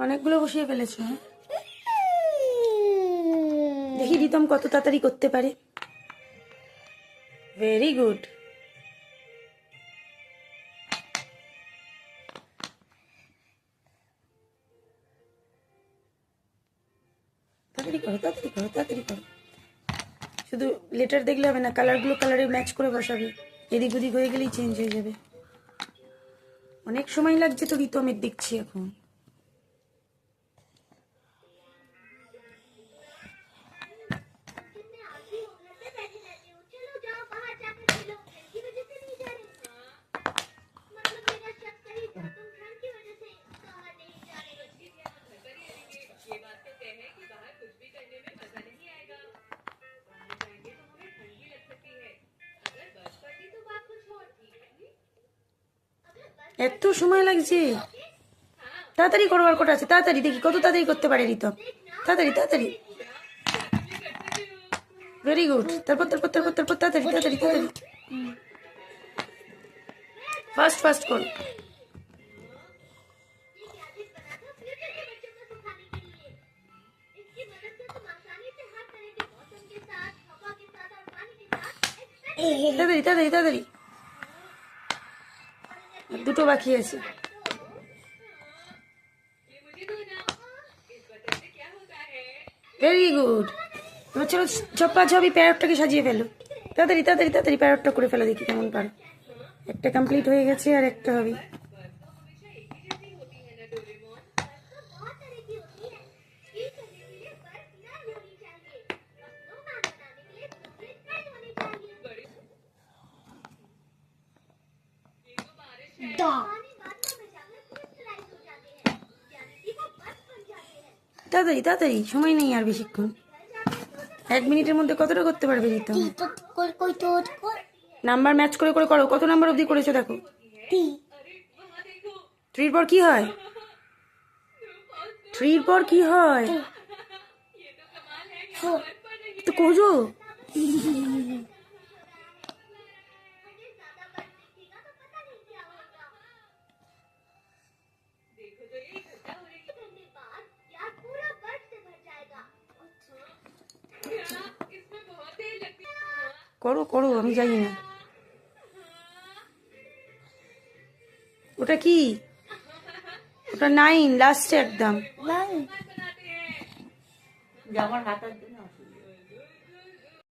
অনেকগুলো বসিয়ে ফেলেছো। হ্যাঁ, দেখি রিতম কত তাড়াতাড়ি করতে পারে। Very good. তাড়াতাড়ি করো, তাড়াতাড়ি করো, তাড়াতাড়ি করো। শুধু লেটার দেখলে হবে না, কালারগুলো কালারে ম্যাচ করে বসাবে। এদিক ওদিক হয়ে গেলেই চেঞ্জ হয়ে যাবে। অনেক সময় লাগছে তো রিতমের, দেখছি এখন। এত সময় লাগছে? তাড়াতাড়ি করো, আর কটা আছে? তাড়াতাড়ি দেখি কত তাড়াতাড়ি করতে পারে রিতম। তাড়াতাড়ি তাড়াতাড়ি। Very good. তারপর তারপর তারপর তারপর তাড়াতাড়ি তাড়াতাড়ি তাড়াতাড়ি। ফাস্ট ফাস্ট কর। তাড়াতাড়ি তাড়াতাড়ি তাড়াতাড়ি। দুটো বাকি আছে। Very good. এবার চলো চপ্পা চপি প্যারটটাকে সাজিয়ে ফেলো। তাড়াতাড়ি তাড়াতাড়ি তাড়াতাড়ি প্যারটটা করে ফেলো, দেখি কেমন পারো। একটা কমপ্লিট হয়ে গেছে, আর একটা হবে। তাড়াতাড়ি তাড়াতাড়ি, সময় নেই আর বেশিক্ষণ। 1 মিনিটের মধ্যে কতটা করতে পারবে রিতম? নাম্বার ম্যাচ করে করে করো। কত নাম্বার অবধি করেছো দেখো। 3 পর কি হয়? 3 পর কি হয় তো কোজো? করো করো, আমি জানি না। ওটা কি? ওটা 9 লাস্টে একদম। জামার হাতার জন্য